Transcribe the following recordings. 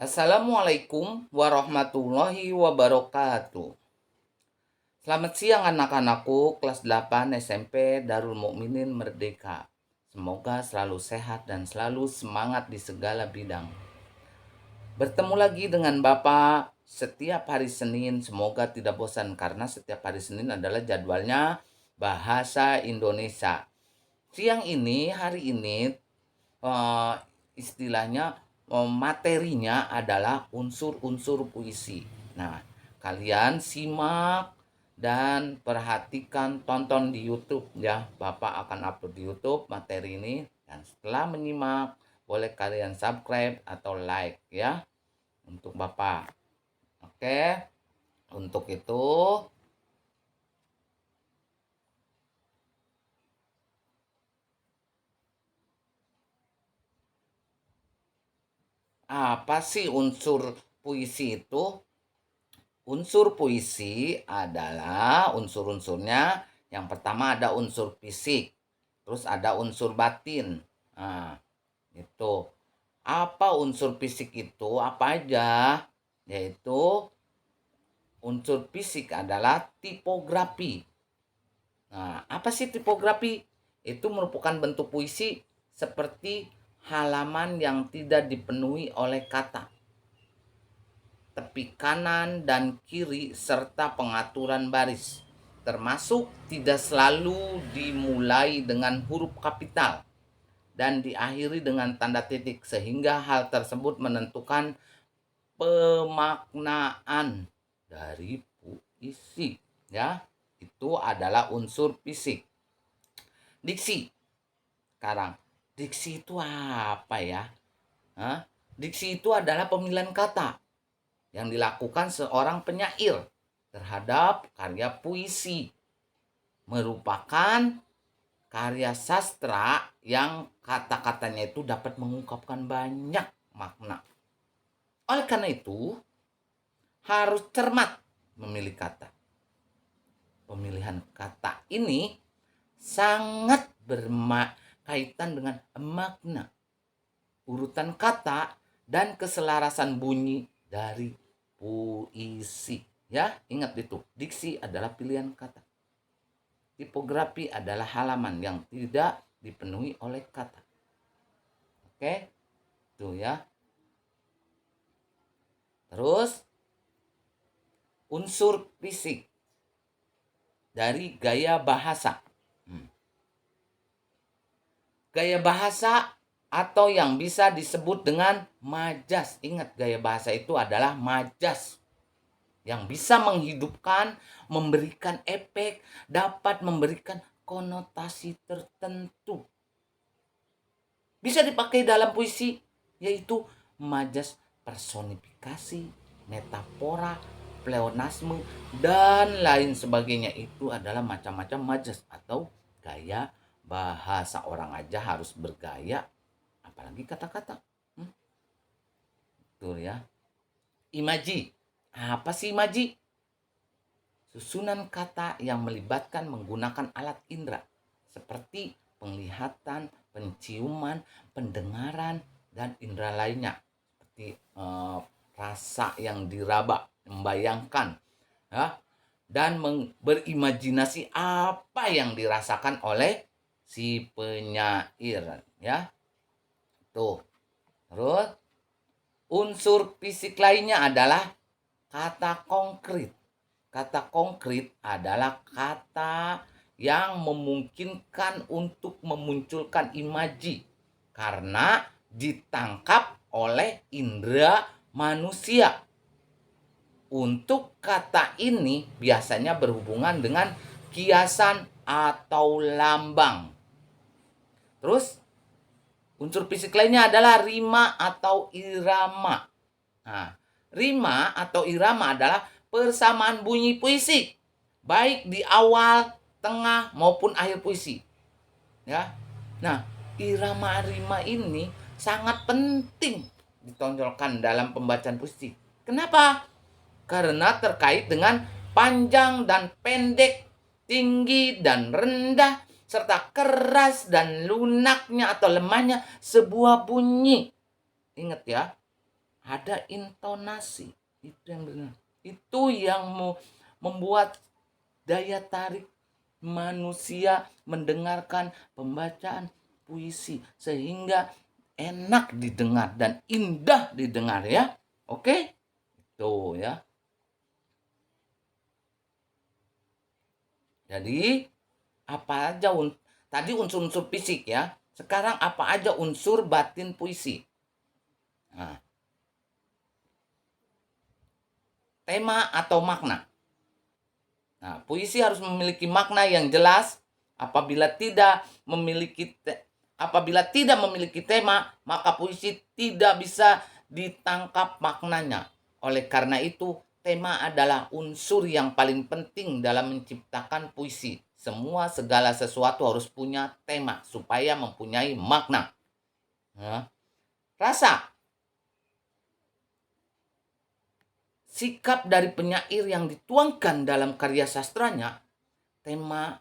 Assalamualaikum warahmatullahi wabarakatuh. Selamat siang anak-anakku kelas 8 SMP Darul Mukminin Merdeka. Semoga selalu sehat dan selalu semangat di segala bidang. Bertemu lagi dengan Bapak setiap hari Senin. Semoga tidak bosan karena setiap hari Senin adalah jadwalnya Bahasa Indonesia. Hari ini eh, istilahnya materinya adalah unsur-unsur puisi. Nah, kalian simak dan perhatikan, tonton di YouTube ya. Bapak akan upload di YouTube materi ini, dan setelah menyimak boleh kalian subscribe atau like ya untuk Bapak. Oke. Untuk itu apa sih unsur puisi itu? Unsur puisi adalah unsur-unsurnya. Yang pertama ada unsur fisik, terus ada unsur batin. Nah, itu. Apa unsur fisik itu? Apa aja? Yaitu unsur fisik adalah tipografi. Nah, apa sih tipografi? Itu merupakan bentuk puisi seperti halaman yang tidak dipenuhi oleh kata, tepi kanan dan kiri, serta pengaturan baris, termasuk tidak selalu dimulai dengan huruf kapital dan diakhiri dengan tanda titik, sehingga hal tersebut menentukan pemaknaan dari puisi ya. Itu adalah unsur fisik. Diksi. Sekarang, diksi itu apa ya? Diksi itu adalah pemilihan kata yang dilakukan seorang penyair terhadap karya puisi. Merupakan karya sastra yang kata-katanya itu dapat mengungkapkan banyak makna. Oleh karena itu, harus cermat memilih kata. Pemilihan kata ini sangat berkaitan dengan makna, urutan kata, dan keselarasan bunyi dari puisi. Ya, ingat itu. Diksi adalah pilihan kata. Tipografi adalah halaman yang tidak dipenuhi oleh kata. Oke? Itu ya. Terus unsur fisik dari gaya bahasa. Gaya bahasa atau yang bisa disebut dengan majas. Ingat, gaya bahasa itu adalah majas yang bisa menghidupkan, memberikan efek, dapat memberikan konotasi tertentu. Bisa dipakai dalam puisi, yaitu majas personifikasi, metafora, pleonasme, dan lain sebagainya. Itu adalah macam-macam majas atau gaya bahasa. Orang aja harus bergaya, apalagi kata-kata. Betul ya. Imaji. Apa sih imaji? Susunan kata yang melibatkan menggunakan alat indera seperti penglihatan, penciuman, pendengaran, dan indera lainnya, seperti rasa yang diraba, membayangkan ya, dan berimajinasi apa yang dirasakan oleh si penyair ya. Tuh. Terus unsur fisik lainnya adalah kata konkret. Kata konkret adalah kata yang memungkinkan untuk memunculkan imaji karena ditangkap oleh indera manusia. Untuk kata ini biasanya berhubungan dengan kiasan atau lambang. Terus unsur fisik lainnya adalah rima atau irama. Nah, rima atau irama adalah persamaan bunyi puisi, baik di awal, tengah, maupun akhir puisi. Ya. Nah, irama rima ini sangat penting ditonjolkan dalam pembacaan puisi. Kenapa? Karena terkait dengan panjang dan pendek, tinggi dan rendah, serta keras dan lunaknya atau lemahnya sebuah bunyi. Ingat ya, ada intonasi. Itu yang benar. Itu yang membuat daya tarik manusia mendengarkan pembacaan puisi sehingga enak didengar dan indah didengar ya. Oke? Tuh ya. Jadi apa aja tadi unsur-unsur fisik ya. Sekarang apa aja unsur batin puisi? Nah, tema atau makna. Nah, puisi harus memiliki makna yang jelas. Apabila tidak memiliki tema, maka puisi tidak bisa ditangkap maknanya. Oleh karena itu, tema adalah unsur yang paling penting dalam menciptakan puisi. Segala sesuatu harus punya tema supaya mempunyai makna. Nah, rasa. Sikap dari penyair yang dituangkan dalam karya sastranya, tema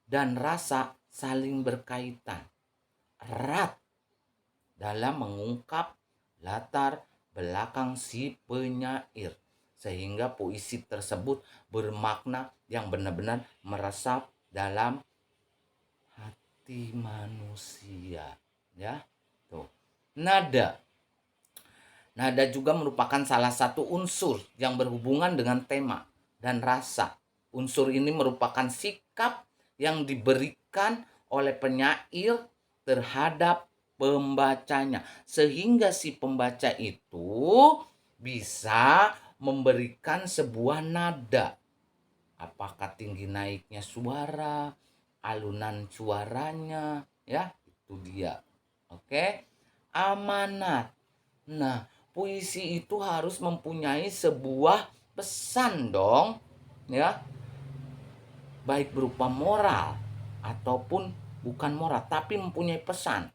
dan rasa saling berkaitan erat dalam mengungkap latar belakang si penyair, sehingga puisi tersebut bermakna yang benar-benar meresap dalam hati manusia. Ya, tuh. Nada juga merupakan salah satu unsur yang berhubungan dengan tema dan rasa. Unsur ini merupakan sikap yang diberikan oleh penyair terhadap pembacanya, sehingga si pembaca itu bisa memberikan sebuah nada. Apakah tinggi naiknya suara, alunan suaranya, ya, itu dia. Oke. Amanat. Nah, puisi itu harus mempunyai sebuah pesan dong, ya. Baik berupa moral ataupun bukan moral, tapi mempunyai pesan.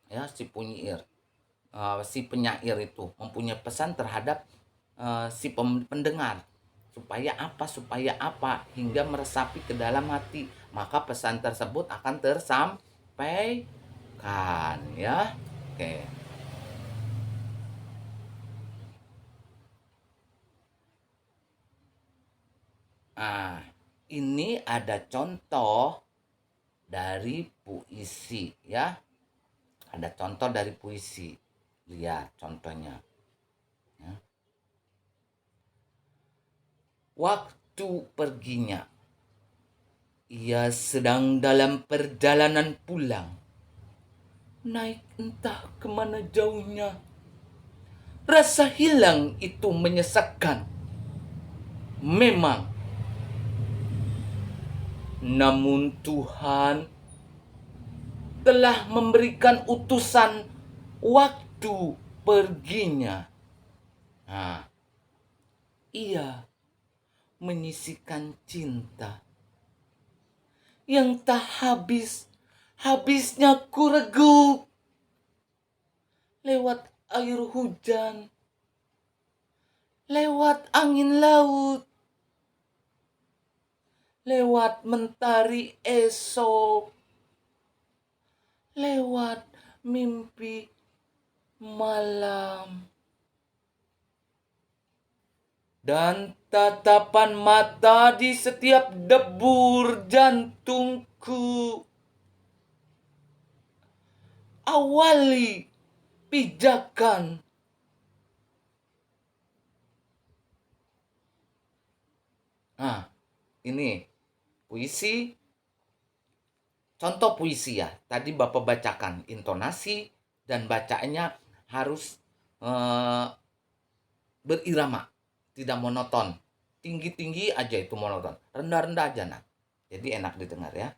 Ya, si penyair itu mempunyai pesan terhadap si pendengar. Supaya apa hingga meresapi ke dalam hati, maka pesan tersebut akan tersampaikan ya. Oke. Nah, ini ada contoh dari puisi ya. Ada contoh dari puisi. Lihat contohnya. Ya. Waktu perginya. Ia sedang dalam perjalanan pulang. Naik entah kemana jauhnya. Rasa hilang itu menyesakkan. Memang. Namun Tuhan telah memberikan utusan waktu perginya. Nah, ia menyisikan cinta yang tak habisnya ku regu lewat air hujan, lewat angin laut, lewat mentari esok, lewat mimpi malam. Dan tatapan mata di setiap debur jantungku. Awali pijakan. Nah, ini puisi. Contoh puisi ya. Tadi Bapak bacakan intonasi dan bacaannya harus berirama, tidak monoton. Tinggi-tinggi aja itu monoton, rendah-rendah aja nah. Jadi enak didengar ya.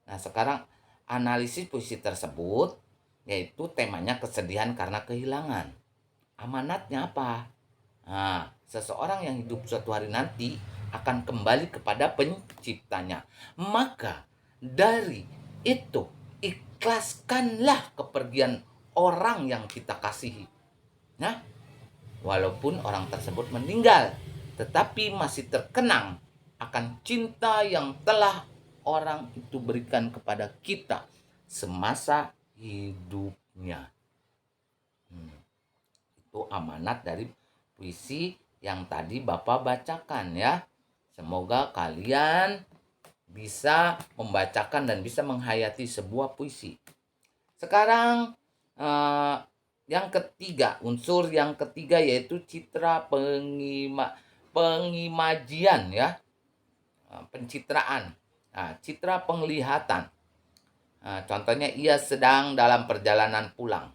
Nah, sekarang analisis puisi tersebut, yaitu temanya kesedihan karena kehilangan. Amanatnya apa? Nah, seseorang yang hidup suatu hari nanti akan kembali kepada penciptanya. Maka dari itu, ikhlaskanlah kepergian orang yang kita kasihi. Nah, walaupun orang tersebut meninggal, tetapi masih terkenang akan cinta yang telah orang itu berikan kepada kita semasa hidupnya. Itu amanat dari puisi yang tadi Bapak bacakan ya. Semoga kalian bisa membacakan dan bisa menghayati sebuah puisi. Sekarang yang ketiga, unsur yang ketiga yaitu citra pengimajian ya, pencitraan. Nah, citra penglihatan. Nah, contohnya ia sedang dalam perjalanan pulang.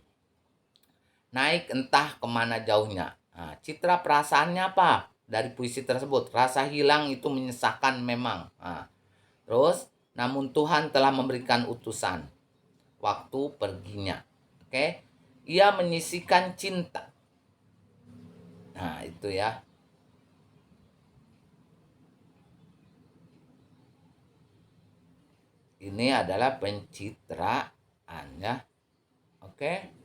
Naik entah kemana jauhnya. Nah, citra perasaannya apa dari puisi tersebut? Rasa hilang itu menyesakan memang. Nah, terus, namun Tuhan telah memberikan utusan. Waktu perginya. Oke. Ia menyisikan cinta. Nah, itu ya. Ini adalah pencitraan ya. Oke.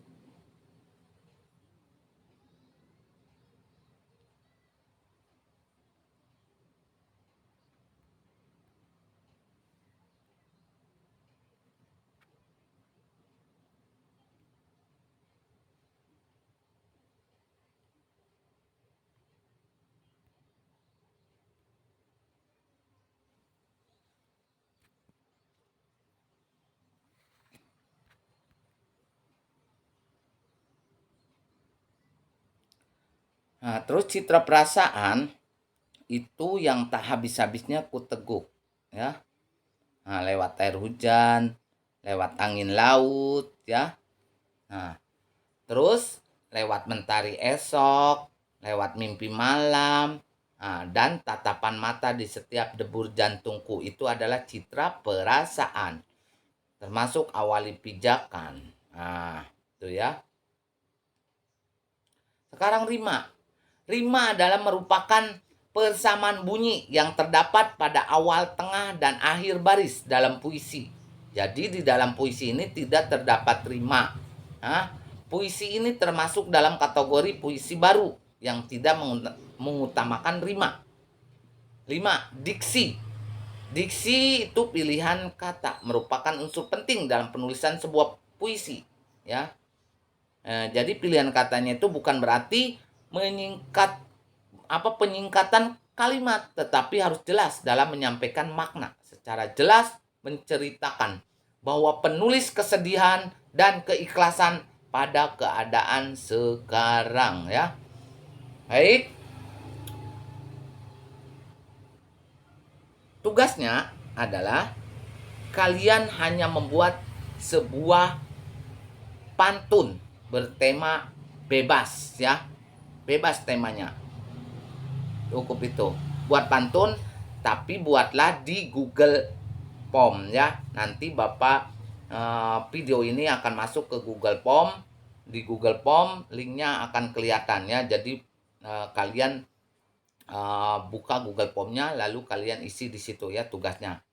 Nah, terus citra perasaan itu yang tak habis-habisnya kuteguk ya. Nah, lewat air hujan, lewat angin laut ya. Nah, terus lewat mentari esok, lewat mimpi malam, dan tatapan mata di setiap debur jantungku itu adalah citra perasaan. Termasuk awali pijakan. Nah, itu ya. Sekarang rima. Rima adalah merupakan persamaan bunyi yang terdapat pada awal, tengah, dan akhir baris dalam puisi. Jadi di dalam puisi ini tidak terdapat rima. Nah, puisi ini termasuk dalam kategori puisi baru yang tidak mengutamakan rima. 5. Diksi. Diksi itu pilihan kata, merupakan unsur penting dalam penulisan sebuah puisi. Ya, jadi pilihan katanya itu bukan berarti penyingkatan kalimat, tetapi harus jelas dalam menyampaikan makna. Secara jelas menceritakan bahwa penulis kesedihan dan keikhlasan pada keadaan sekarang ya. Baik. Tugasnya adalah kalian hanya membuat sebuah pantun bertema bebas ya. Bebas temanya. Cukup itu. Buat pantun tapi buatlah di Google Form ya. Nanti Bapak video ini akan masuk ke Google Form. Di Google Form linknya akan kelihatan ya. Jadi kalian buka Google Form-nya lalu kalian isi di situ ya tugasnya.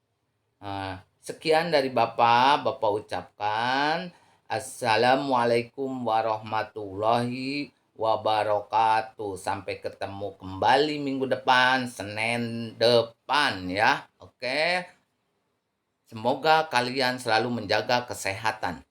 Sekian dari Bapak ucapkan Assalamualaikum warahmatullahi wabarakatuh. Sampai ketemu kembali minggu depan, Senin depan ya. Oke. Semoga kalian selalu menjaga kesehatan.